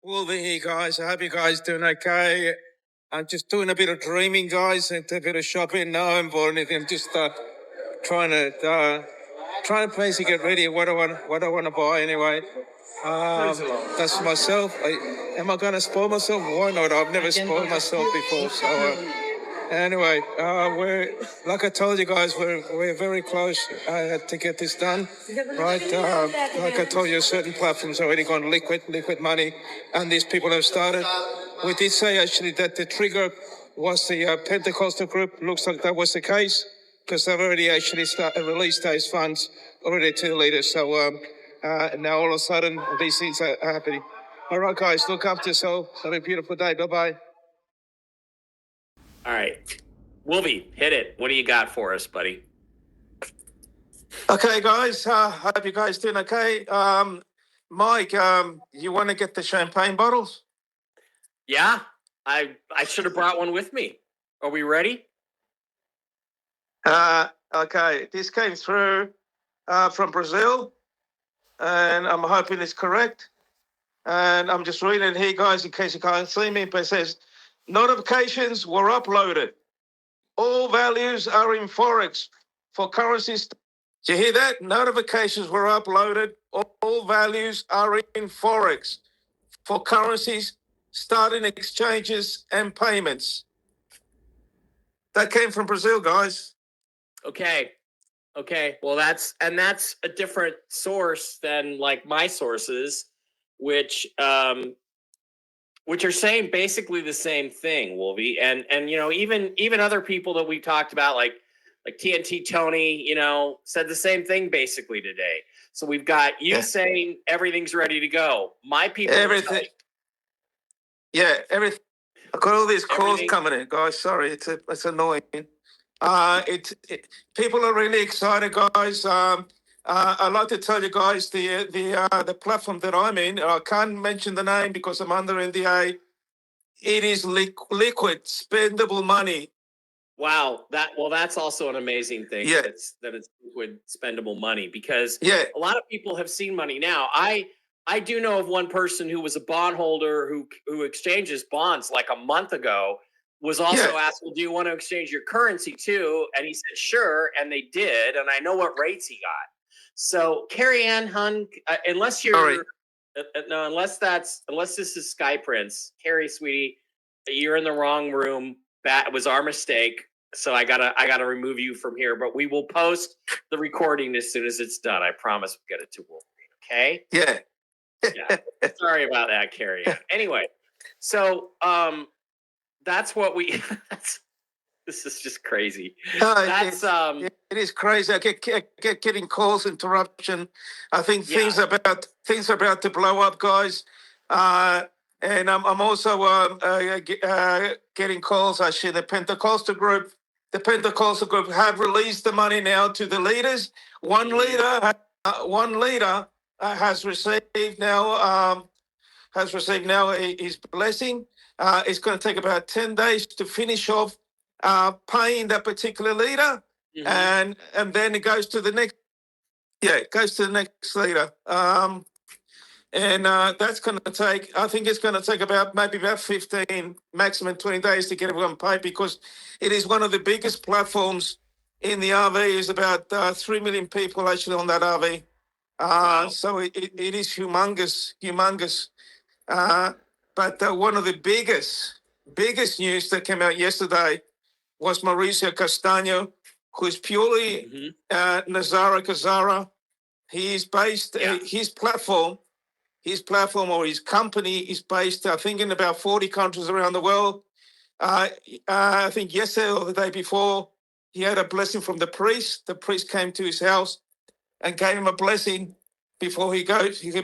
Wolverine here, guys. I hope you guys doing okay. I'm just doing a bit of dreaming, guys, and a bit of shopping. No, I haven't bought anything. I'm just trying to basically get ready. What I want to buy anyway. That's myself. Am I going to spoil myself? Why not? I've never spoiled myself before. So anyway, we're like I told you guys, we're very close to get this done, right? Like I told you, certain platforms already gone liquid money, and these people have started. We did say actually that the trigger was the Pentecostal group. Looks like that was the case because they've already actually released those funds already to the leaders. So now all of a sudden these things are happening. All right, guys, look after yourself. Have a beautiful day. Bye-bye. All right. Wolvie, hit it. What do you got for us, buddy? Okay, guys. Hope you guys doing okay. Mike, you want to get the champagne bottles? Yeah, I should have brought one with me. Are we ready? Okay, this came through from Brazil, and I'm hoping it's correct. And I'm just reading it here, guys, in case you can't see me, but it says, notifications were uploaded. All values are in Forex for currencies. Did you hear that? Notifications were uploaded. All values are in Forex for currencies, starting exchanges and payments. That came from Brazil, guys. Okay. Well, that's a different source than like my sources, which are saying basically the same thing, Wolvie. And you know, even other people that we talked about, like TNT Tony, you know, said the same thing basically today. So we've got you saying everything's ready to go. My people, everything. Everything. I got all these calls coming in, guys. Sorry, it's annoying. People are really excited, guys. I'd like to tell you guys the platform that I'm in. I can't mention the name because I'm under NDA. It is liquid, spendable money. Wow, that's also an amazing thing. Yeah. that it's liquid, spendable money, because a lot of people have seen money now. I do know of one person who was a bondholder who exchanges bonds like a month ago, was also asked, well, do you want to exchange your currency too? And he said, sure. And they did. And I know what rates he got. So Carrie Ann Hun, unless you're, no, unless this is Sky Prince, Carrie, sweetie, you're in the wrong room. That was our mistake. So I gotta remove you from here, but we will post the recording as soon as it's done. I promise we'll get it to Wolverine. Okay? Yeah. Yeah. Sorry about that, Carrie Ann. Anyway, so that's what we. This is just crazy. It is crazy. I get getting calls, interruption. I think things are about to blow up, guys. And I'm also getting calls. Actually, the Pentecostal group have released the money now to the leaders. One leader has received now his blessing. It's going to take about 10 days to finish off paying that particular leader, and then it goes to the next. Yeah, it goes to the next leader. And that's going to take, I think it's going to take about 15, maximum 20 days to get everyone paid, because it is one of the biggest platforms in the RV. Is about 3 million people actually on that RV. Wow. So it is humongous. But one of the biggest news that came out yesterday was Mauricio Castaño, who's purely Nazara Kazara. He's based, his platform or his company is based, I think, in about 40 countries around the world. I think yesterday or the day before, he had a blessing from the priest. The priest came to his house and gave him a blessing before he goes and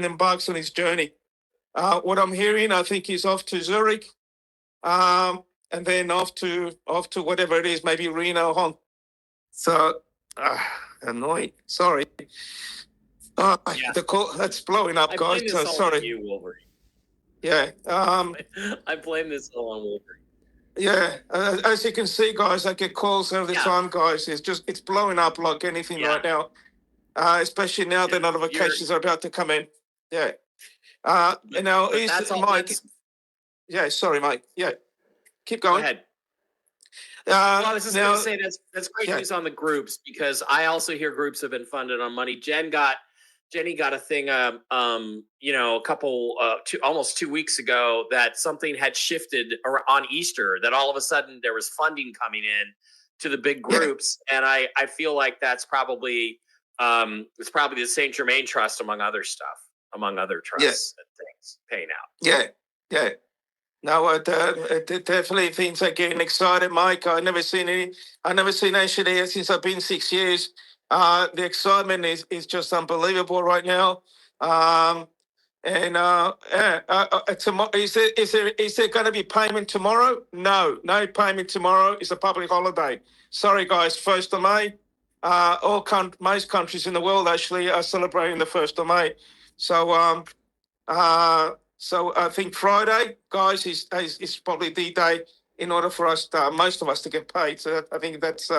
embarks on his journey. What I'm hearing, I think he's off to Zurich, and then off to whatever it is, maybe Reno, Hong. So annoying. Sorry. The call that's blowing up, guys. So sorry. On you, Wolverine. Yeah. I blame this all on Wolverine. Yeah. As you can see, guys, I get calls all the time, guys. It's blowing up like anything right now. Especially now the notifications are about to come in. Yeah. That's all, Mike. Yeah, sorry, Mike. Yeah, keep going. Go ahead. Well, I was just going to say that's great news on the groups, because I also hear groups have been funded on money. Jenny got a thing, a couple, almost 2 weeks ago, that something had shifted on Easter, that all of a sudden there was funding coming in to the big groups. And I feel like that's probably, it's probably the St. Germain Trust, among other trusts and things paying out. Yeah. No, definitely things are getting excited, Mike. I've never seen actually since I've been 6 years. The excitement is just unbelievable right now. Tomorrow, is there going to be payment tomorrow? No payment tomorrow. It's a public holiday. Sorry, guys. 1st of May. Most countries in the world actually are celebrating the 1st of May. So I think Friday, guys, is probably the day in order for us, most of us, to get paid. So I think that's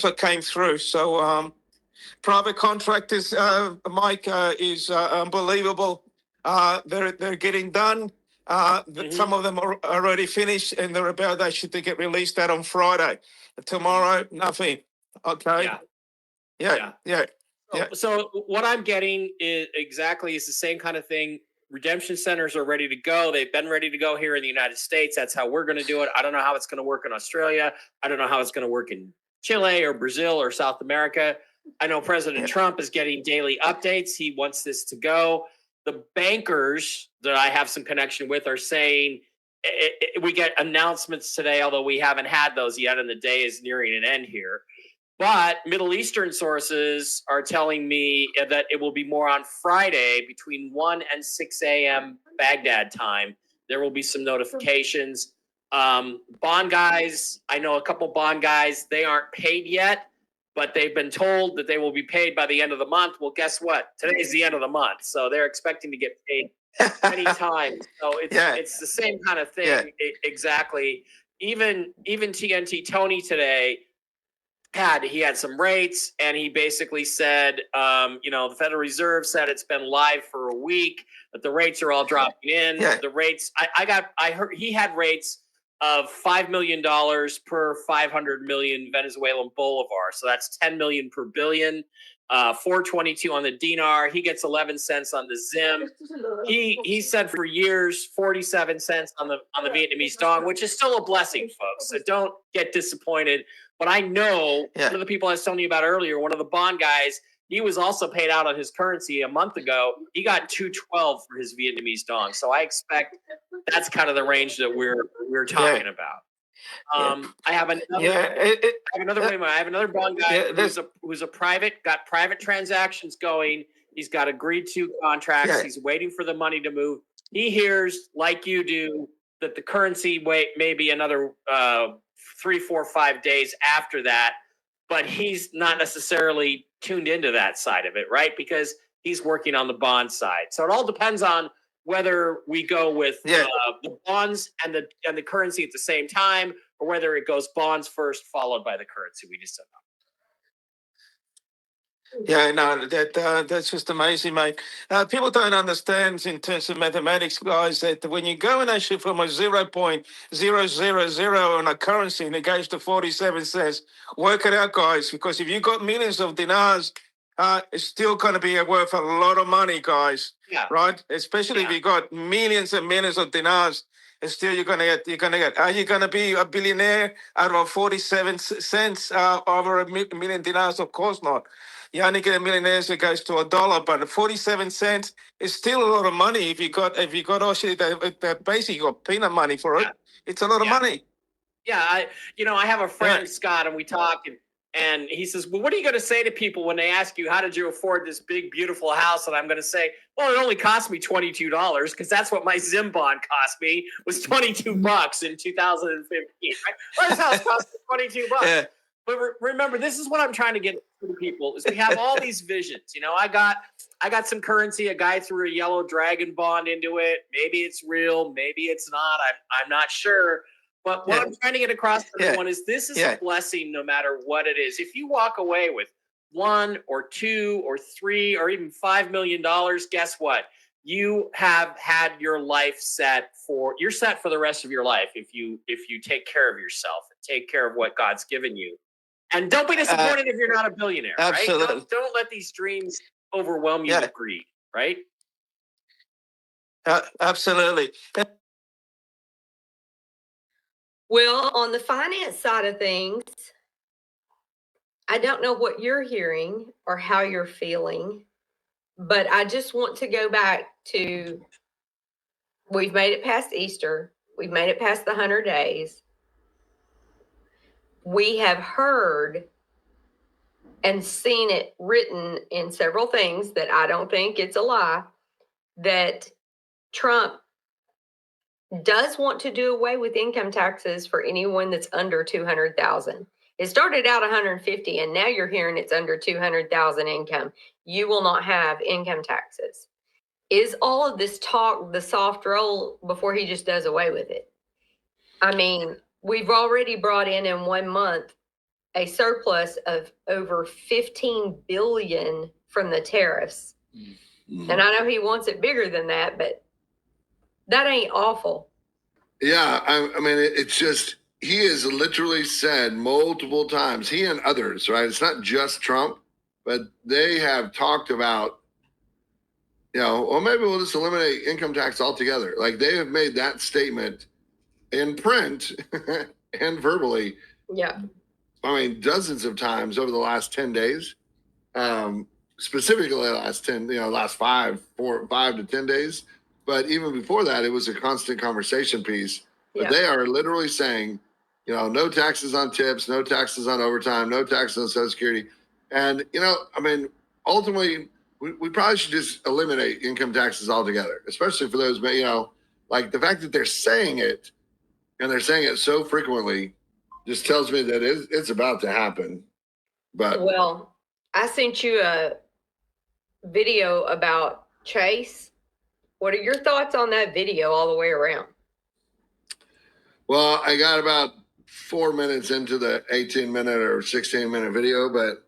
what came through. So private contractors, Mike, is unbelievable. They're getting done. Some of them are already finished, and they should get released out on Friday. Tomorrow, nothing. Okay. Yeah. So what I'm getting is the same kind of thing. Redemption centers are ready to go. They've been ready to go here in the United States. That's how we're going to do it. I don't know how it's going to work in Australia. I don't know how it's going to work in Chile or Brazil or South America. I know President Trump is getting daily updates. He wants this to go. The bankers that I have some connection with are saying we get announcements today, although we haven't had those yet, and the day is nearing an end here. But Middle Eastern sources are telling me that it will be more on Friday between 1 and 6 a.m. Baghdad time. There will be some notifications. Bond guys, I know a couple bond guys, they aren't paid yet, but they've been told that they will be paid by the end of the month. Well, guess what? Today is the end of the month, so they're expecting to get paid anytime. So it's the same kind of thing. Exactly. Even TNT Tony today, he had some rates, and he basically said, the Federal Reserve said it's been live for a week, but the rates are all dropping in. The rates, I heard he had rates of $5 million per 500 million Venezuelan bolivar. So that's 10 million per billion. 422 on the Dinar. He gets 11 cents on the Zim. He said for years 47 cents on the Vietnamese dong, which is still a blessing, folks. So don't get disappointed. But I know one of the people I was telling you about earlier, one of the bond guys, he was also paid out on his currency a month ago. He got 212 for his Vietnamese dong. So I expect that's kind of the range that we're talking about. I have another bond guy who's a got private transactions going. He's got agreed to contracts. He's waiting for the money to move. He hears, like you do, that the currency may be another 3, 4, 5 days after that, but he's not necessarily tuned into that side of it, right? Because he's working on the bond side. So it all depends on whether we go with the bonds and the currency at the same time, or whether it goes bonds first, followed by the currency. We just don't know. Yeah, no, that's just amazing, mate. People don't understand in terms of mathematics, guys, that when you go and actually from a 0.000 on a currency and it goes to 47 cents, work it out, guys, because if you've got millions of dinars, it's still going to be worth a lot of money, guys. Yeah. Right? Especially if you've got millions and millions of dinars. And still, you're gonna get. Are you gonna be a billionaire out of 47 cents over a million dinars? Of course not. You only get a millionaire if it goes to $1, but 47 cents is still a lot of money. If you got actually that basic or peanut money for it, it's a lot of money. Yeah, I have a friend Scott, and we talk, and he says, well, what are you going to say to people when they ask you, how did you afford this big, beautiful house? And I'm going to say, well, it only cost me $22, because that's what my Zim bond cost me, was $22 in 2015. Right? Well, this house cost me $22. Yeah. But remember, this is what I'm trying to get to people, is we have all these visions. I got some currency. A guy threw a yellow dragon bond into it. Maybe it's real. Maybe it's not. I'm not sure. But what I'm trying to get across to everyone is this is a blessing no matter what it is. If you walk away with $1 or $2 or $3 or even $5 million, guess what? you have had your life you're set for the rest of your life if you take care of yourself and take care of what God's given you. And don't be disappointed if you're not a billionaire, absolutely. right? Don't let these dreams overwhelm you with greed, right? Absolutely. Well, on the finance side of things, I don't know what you're hearing or how you're feeling, but I just want to go back to, we've made it past Easter. We've made it past the 100 days. We have heard and seen it written in several things that I don't think it's a lie, that Trump does want to do away with income taxes for anyone that's under 200,000. It started out 150, and now you're hearing it's under 200,000 income. You will not have income taxes. Is all of this talk the soft roll before he just does away with it? I mean, we've already brought in 1 month a surplus of over 15 billion from the tariffs. Mm-hmm. And I know he wants it bigger than that, but that ain't awful. Yeah, I mean, it's just, he has literally said multiple times, he and others, right? It's not just Trump, but they have talked about, well, maybe we'll just eliminate income tax altogether. Like, they have made that statement in print and verbally. Yeah. I mean, dozens of times over the last 10 days, specifically the last 10, last 5 to 10 days. But even before that, it was a constant conversation piece. But they are literally saying, no taxes on tips, no taxes on overtime, no taxes on Social Security. And, I mean, ultimately, we probably should just eliminate income taxes altogether, especially for those, like the fact that they're saying it and they're saying it so frequently just tells me that it's about to happen. But well, I sent you a video about Chase. What are your thoughts on that video all the way around? Well, I got about 4 minutes into the 18-minute or 16-minute video, but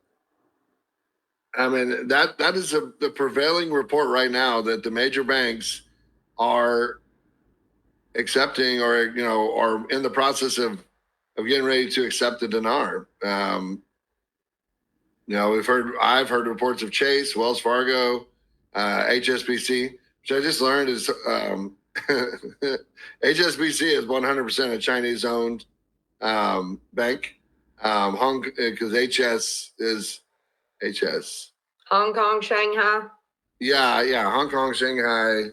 I mean, that is the prevailing report right now, that the major banks are accepting or are in the process of getting ready to accept the dinar. I've heard reports of Chase, Wells Fargo, HSBC, which I just learned is HSBC is 100% a Chinese-owned bank. Because HS is HS. Hong Kong, Shanghai. Yeah, Hong Kong, Shanghai,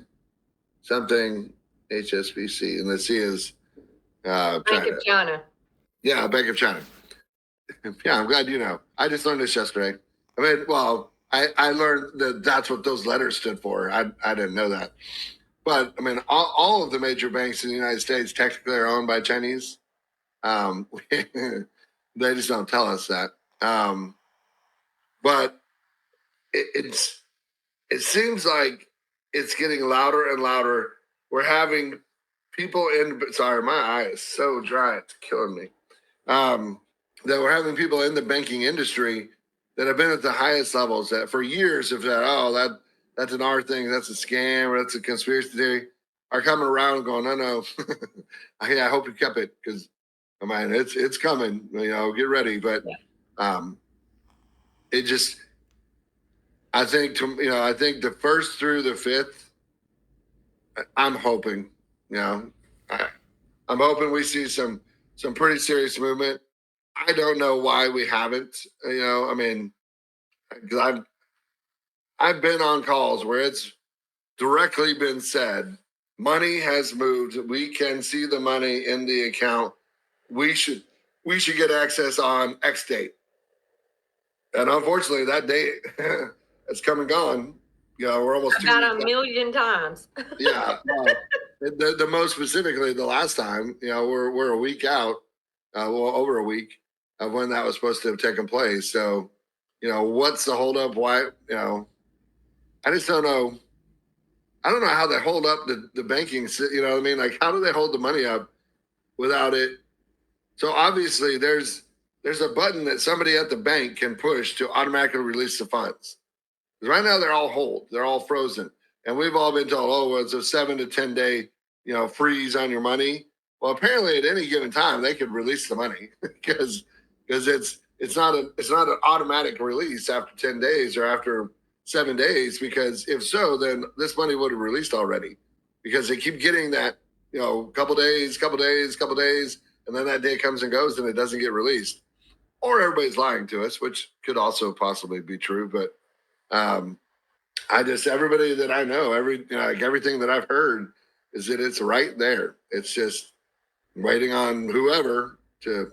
something HSBC, and the C is China. Bank of China. Yeah, Bank of China. Yeah, I'm glad you know. I just learned this yesterday. I mean, well, I learned that that's what those letters stood for. I didn't know that. But, I mean, all of the major banks in the United States technically are owned by Chinese. They just don't tell us that. But it seems like it's getting louder and louder. We're having people sorry, my eye is so dry, it's killing me. That we're having people in the banking industry that have been at the highest levels that for years have said, that's an art thing, that's a scam, or that's a conspiracy theory, are coming around and going, no. I hope you kept it, because I mean, it's coming, get ready. But it just, I think the 1st through the 5th, I'm hoping, I'm hoping we see some pretty serious movement. I don't know why we haven't, I mean, because I've been on calls where it's directly been said, money has moved. We can see the money in the account. We should get access on X date. And unfortunately, that date has come and gone. We're almost about 1 million times. Yeah. The most specifically, the last time, we're a week out, over a week of when that was supposed to have taken place. So, what's the holdup? Why, I just don't know. I don't know how they hold up the banking, what I mean? Like, how do they hold the money up without it? So obviously there's a button that somebody at the bank can push to automatically release the funds. Right now they're all hold, they're all frozen. And we've all been told, oh, well, it's a 7 to 10 day, freeze on your money. Well, apparently at any given time they could release the money because it's not an automatic release after 10 days or after 7 days, because if so, then this money would have released already, because they keep getting that, couple days, and then that day comes and goes and it doesn't get released. Or everybody's lying to us, which could also possibly be true. But everybody that I know, everything that I've heard is that it's right there. It's just waiting on whoever to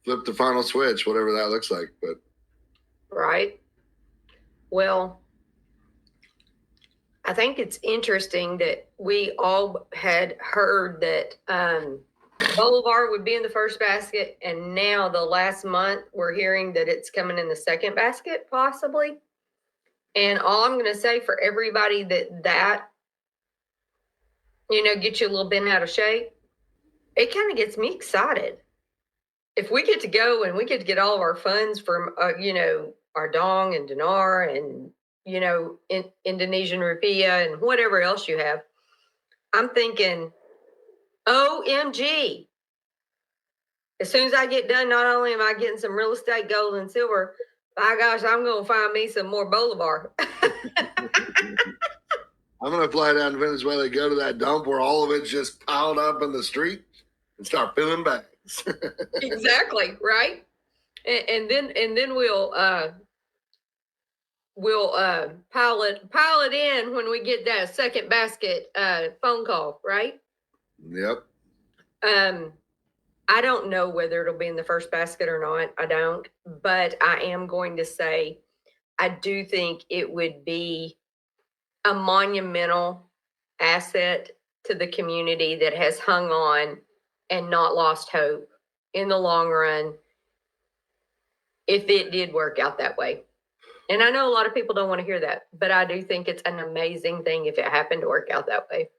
flip the final switch, whatever that looks like. But right. Well, I think it's interesting that we all had heard that Bolivar would be in the first basket, and now the last month we're hearing that it's coming in the second basket, possibly. And all I'm going to say for everybody that gets you a little bent out of shape, it kind of gets me excited. If we get to go and we get to get all of our funds from, our dong and dinar and, Indonesian rupiah and whatever else you have, I'm thinking, OMG. As soon as I get done, not only am I getting some real estate, gold and silver, my gosh, I'm going to find me some more Bolivar. I'm going to fly down to Venezuela, go to that dump where all of it's just piled up in the street and start filling bags. Exactly. Right. And then we'll pile it in when we get that second basket phone call. Right. Yep. I don't know whether it'll be in the first basket or not. I don't, but I am going to say, I do think it would be a monumental asset to the community that has hung on and not lost hope in the long run, if it did work out that way. And I know a lot of people don't want to hear that, but I do think it's an amazing thing if it happened to work out that way.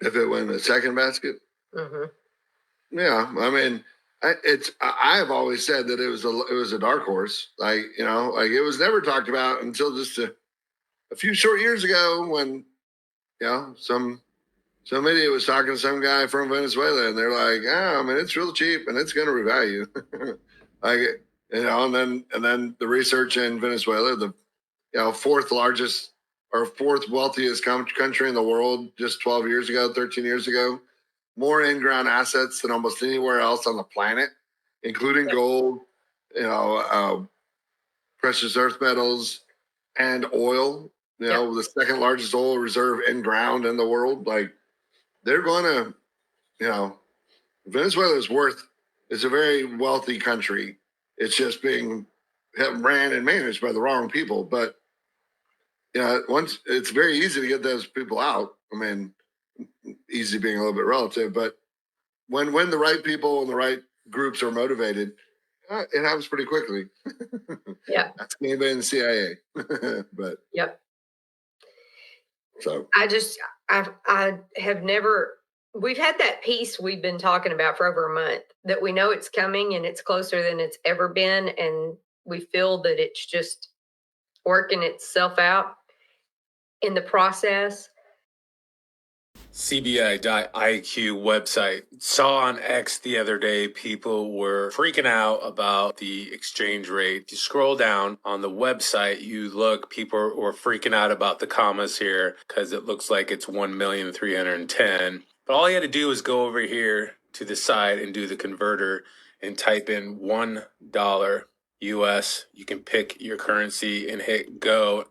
If it went in the second basket? Mm-hmm. Yeah, I mean, I have always said that it was a dark horse. It was never talked about until just a few short years ago when, some idiot was talking to some guy from Venezuela, and they're like, it's real cheap and it's going to revalue. And then the research in Venezuela, the fourth largest or fourth wealthiest country in the world, just 13 years ago, more in-ground assets than almost anywhere else on the planet, including gold, precious earth metals, and oil. The second largest oil reserve in ground in the world. They're going to, Venezuela is a very wealthy country. It's just being ran and managed by the wrong people. But once it's very easy to get those people out. I mean, easy being a little bit relative, but when the right people and the right groups are motivated, it happens pretty quickly. Yeah. That's anybody in the CIA. But yep. So I have never, we've had that piece we've been talking about for over a month, that we know it's coming and it's closer than it's ever been. And we feel that it's just working itself out in the process. CBI.IQ website. Saw on X the other day, people were freaking out about the exchange rate. If you scroll down on the website, people were freaking out about the commas here because it looks like it's 1,310,000. But all you had to do was go over here to the side and do the converter and type in $1 US. You can pick your currency and hit go.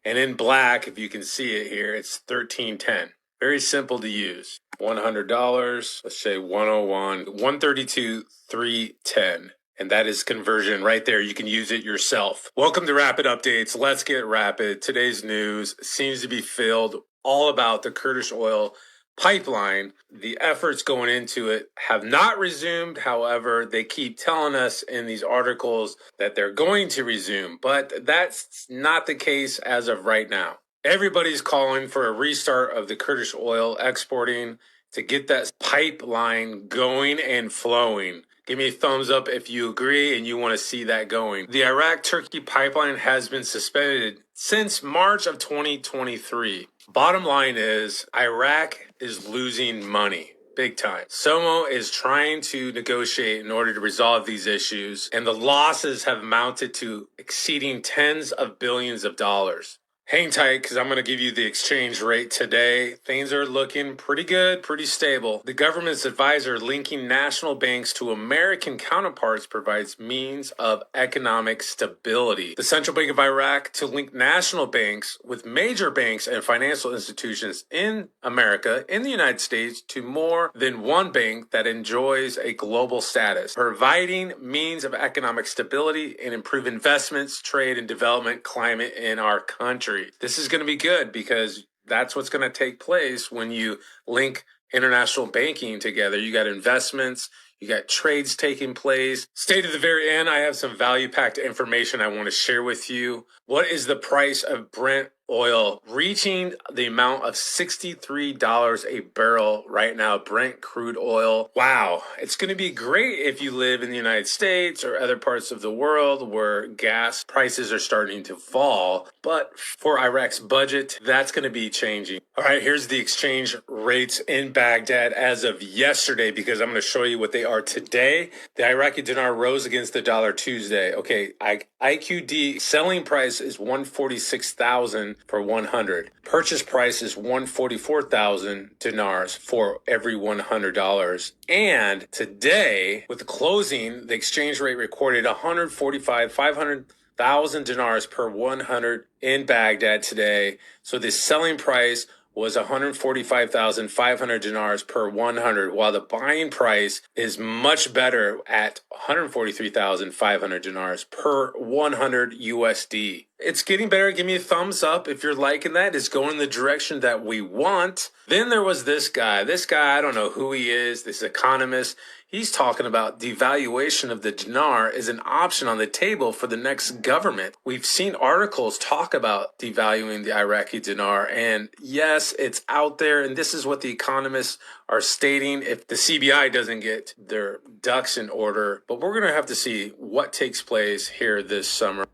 And in black, if you can see it here, it's 1310. Very simple to use. $100, let's say 101, 132, 310. And that is conversion right there. You can use it yourself. Welcome to Rapid Updates. Let's get rapid. Today's news seems to be filled all about the Kurdish oil pipeline. The efforts going into it have not resumed. However, they keep telling us in these articles that they're going to resume, but that's not the case as of right now. Everybody's calling for a restart of the Kurdish oil exporting to get that pipeline going and flowing. Give me a thumbs up if you agree and you want to see that going. The Iraq-Turkey pipeline has been suspended since March of 2023. Bottom line is Iraq is losing money. Big time. SOMO is trying to negotiate in order to resolve these issues, and the losses have mounted to exceeding tens of billions of dollars. Hang tight, because I'm going to give you the exchange rate today. Things are looking pretty good, pretty stable. The government's advisor linking national banks to American counterparts provides means of economic stability. The Central Bank of Iraq to link national banks with major banks and financial institutions in America, in the United States, to more than one bank that enjoys a global status, providing means of economic stability and improve investments, trade, and development climate in our country. This is going to be good because that's what's going to take place when you link international banking together. You got investments, you got trades taking place. Stay to the very end. I have some value-packed information I want to share with you. What is the price of Brent oil reaching the amount of $63 a barrel right now? Brent crude oil. Wow. It's going to be great if you live in the United States or other parts of the world where gas prices are starting to fall. But for Iraq's budget, that's going to be changing. All right, here's the exchange rates in Baghdad as of yesterday, because I'm going to show you what they are today. The Iraqi dinar rose against the dollar Tuesday. Okay, IQD selling price is 146,000 for 100. Purchase price is 144,000 dinars for every $100. And today, with the closing, the exchange rate recorded 500,000 dinars per 100 in Baghdad today. So the selling price was 145,500 dinars per 100, while the buying price is much better at 143,500 dinars per 100 USD. It's getting better. Give me a thumbs up if you're liking that. It's going in the direction that we want. Then there was this guy. I don't know who he is, this economist. He's talking about devaluation of the dinar is an option on the table for the next government. We've seen articles talk about devaluing the Iraqi dinar, and yes, it's out there, and this is what the economists are stating if the CBI doesn't get their ducks in order. But we're going to have to see what takes place here this summer.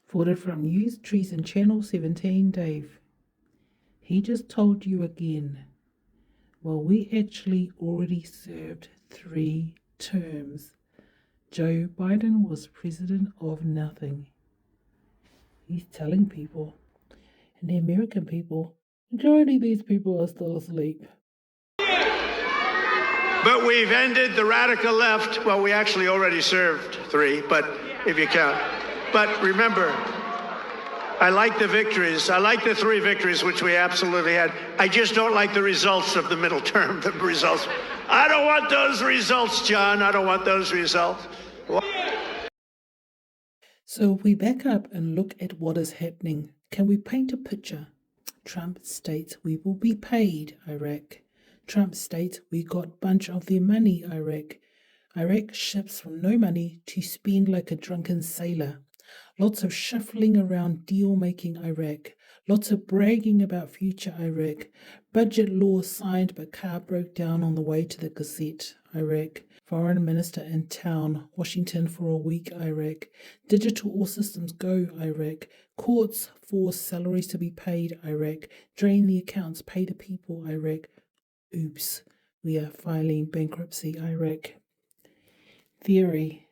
Forwarded from News Treason Channel 17, Dave. He just told you again. Well, we actually already served 3 terms. Joe Biden was president of nothing. He's telling people, and the American people, majority of these people are still asleep. But we've ended the radical left. Well, we actually already served 3, but if you count. But remember, I like the victories. I like the 3 victories, which we absolutely had. I just don't like the results of the middle term, the results. I don't want those results, John. I don't want those results. So if we back up and look at what is happening, can we paint a picture? Trump states we will be paid, Iraq. Trump states we got bunch of their money, Iraq. Iraq ships from no money to spend like a drunken sailor. Lots of shuffling around deal-making Iraq. Lots of bragging about future Iraq. Budget law signed but car broke down on the way to the Gazette, Iraq. Foreign minister in town, Washington for a week, Iraq. Digital all systems go, Iraq. Courts force salaries to be paid, Iraq. Drain the accounts, pay the people, Iraq. Oops, we are filing bankruptcy, Iraq. Theory.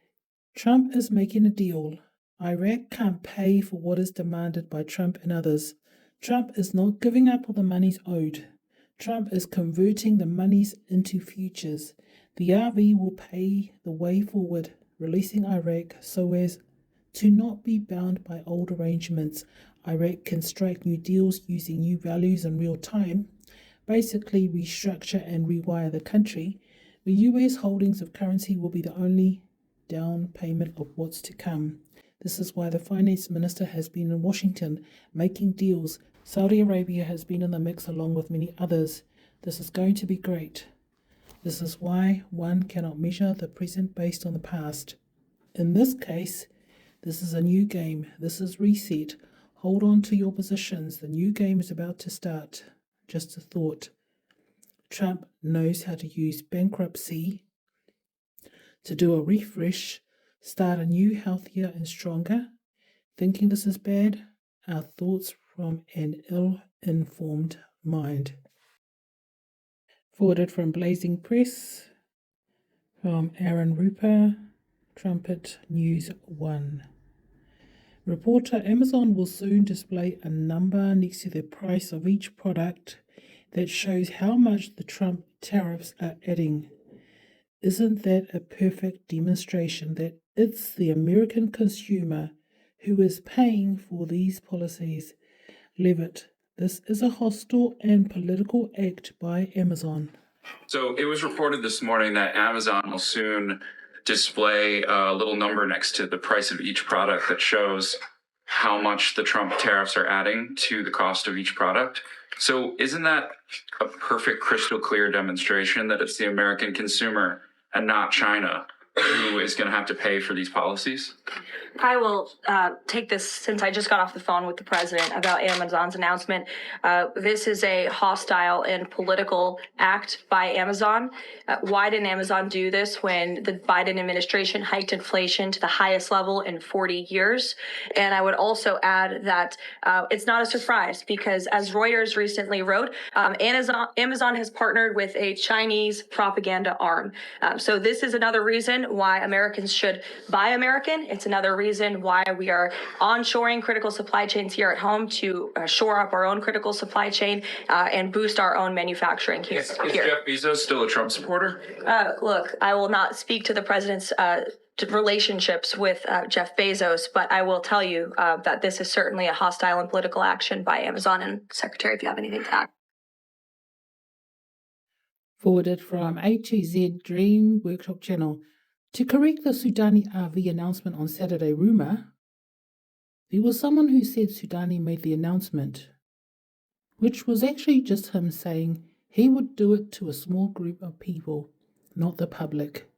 Trump is making a deal. Iraq can't pay for what is demanded by Trump and others. Trump is not giving up all the monies owed. Trump is converting the monies into futures. The RV will pay the way forward, releasing Iraq so as to not be bound by old arrangements. Iraq can strike new deals using new values in real time, basically restructure and rewire the country. The US holdings of currency will be the only down payment of what's to come. This is why the finance minister has been in Washington making deals. Saudi Arabia has been in the mix along with many others. This is going to be great. This is why one cannot measure the present based on the past. In this case, this is a new game. This is reset. Hold on to your positions. The new game is about to start. Just a thought. Trump knows how to use bankruptcy to do a refresh, start a new, healthier and stronger. Thinking this is bad? Our thoughts from an ill-informed mind. Forwarded from Blazing Press, from Aaron Rupert, Trumpet News 1. Reporter, Amazon will soon display a number next to the price of each product that shows how much the Trump tariffs are adding. Isn't that a perfect demonstration that it's the American consumer who is paying for these policies? Levitt, this is a hostile and political act by Amazon. So it was reported this morning that Amazon will soon display a little number next to the price of each product that shows how much the Trump tariffs are adding to the cost of each product. So isn't that a perfect crystal clear demonstration that it's the American consumer and not China who is going to have to pay for these policies? I will take this since I just got off the phone with the president about Amazon's announcement. This is a hostile and political act by Amazon. Why didn't Amazon do this when the Biden administration hiked inflation to the highest level in 40 years? And I would also add that it's not a surprise because, as Reuters recently wrote, Amazon has partnered with a Chinese propaganda arm. So this is another reason why Americans should buy American. It's another reason why we are onshoring critical supply chains here at home to shore up our own critical supply chain and boost our own manufacturing here. Is Jeff Bezos still a Trump supporter? Look, I will not speak to the president's relationships with Jeff Bezos, but I will tell you that this is certainly a hostile and political action by Amazon. And Secretary, if you have anything to add. Forwarded from A to Z Dream Workshop Channel. To correct the Sudani RV announcement on Saturday rumour, there was someone who said Sudani made the announcement, which was actually just him saying he would do it to a small group of people, not the public.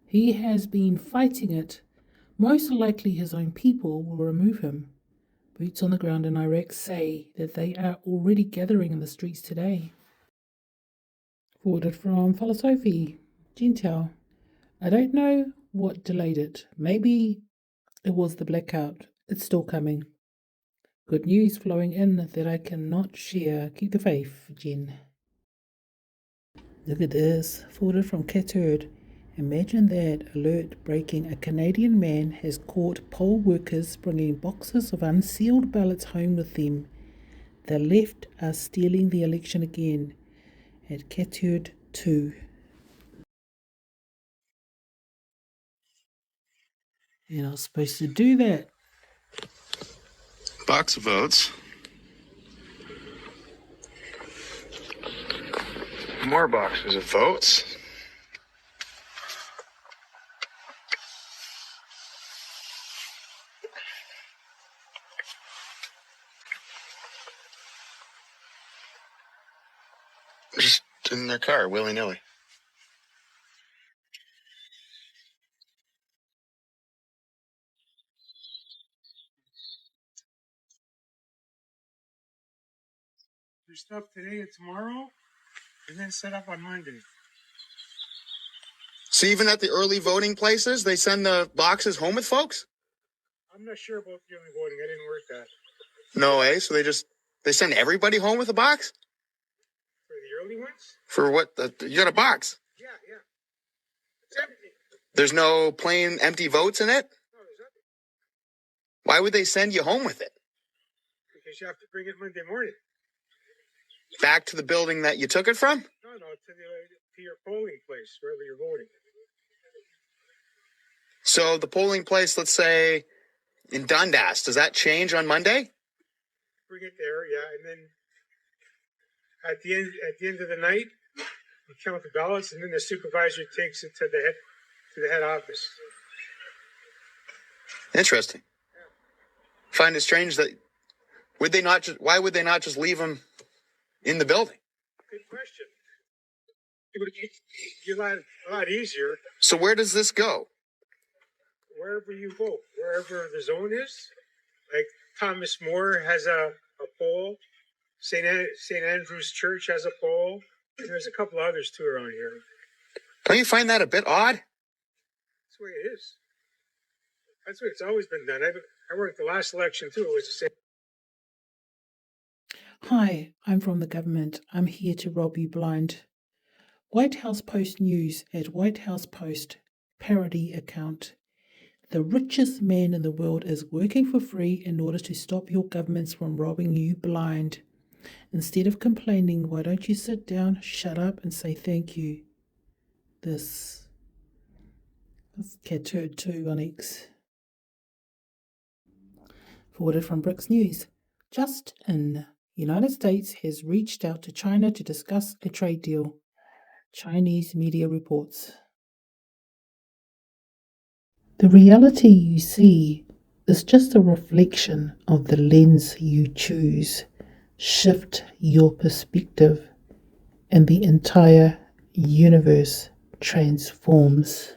He has been fighting it. Most likely his own people will remove him. Boots on the ground in Iraq say that they are already gathering in the streets today. Forwarded from Philosophy, Jentel. I don't know what delayed it. Maybe it was the blackout. It's still coming. Good news flowing in that I cannot share. Keep the faith, Jen. Look at this. Forwarded from Catturd. Imagine that alert breaking. A Canadian man has caught poll workers bringing boxes of unsealed ballots home with them. The left are stealing the election again. At Catturd 2. You're not supposed to do that. Box of votes. More boxes of votes. Just in their car, willy-nilly. There's stuff today and tomorrow, and then set up on Monday. So even at the early voting places, they send the boxes home with folks? I'm not sure about the early voting. I didn't work that. No way. So they send everybody home with a box? For the early ones? For what? You got a box? Yeah. It's empty. There's no plain empty votes in it? No, there's nothing. Why would they send you home with it? Because you have to bring it Monday morning. Back to the building that you took it from? No, to your polling place, wherever you're voting. So the polling place, let's say in Dundas, does that change on Monday? Bring it there, yeah, and then at the end of the night, you count the ballots, and then the supervisor takes it to the head office. Interesting. Yeah. Find it strange that why would they not just leave them in the building? Good question. It would be a lot easier. So where does this go? Wherever you vote, wherever the zone is. Like Thomas More has a poll. St. Andrew's Church has a poll. And there's a couple others too around here. Don't you find that a bit odd? That's the way it is. That's the way it's always been done. I worked the last election too. It was the same. Hi, I'm from the government. I'm here to rob you blind. White House Post News at White House Post parody account. The richest man in the world is working for free in order to stop your governments from robbing you blind. Instead of complaining, why don't you sit down, shut up, and say thank you? That's Cat Turd 2 on X. Forwarded from Bricks News. Just in, United States has reached out to China to discuss a trade deal. Chinese media reports. The reality you see is just a reflection of the lens you choose. Shift your perspective, and the entire universe transforms.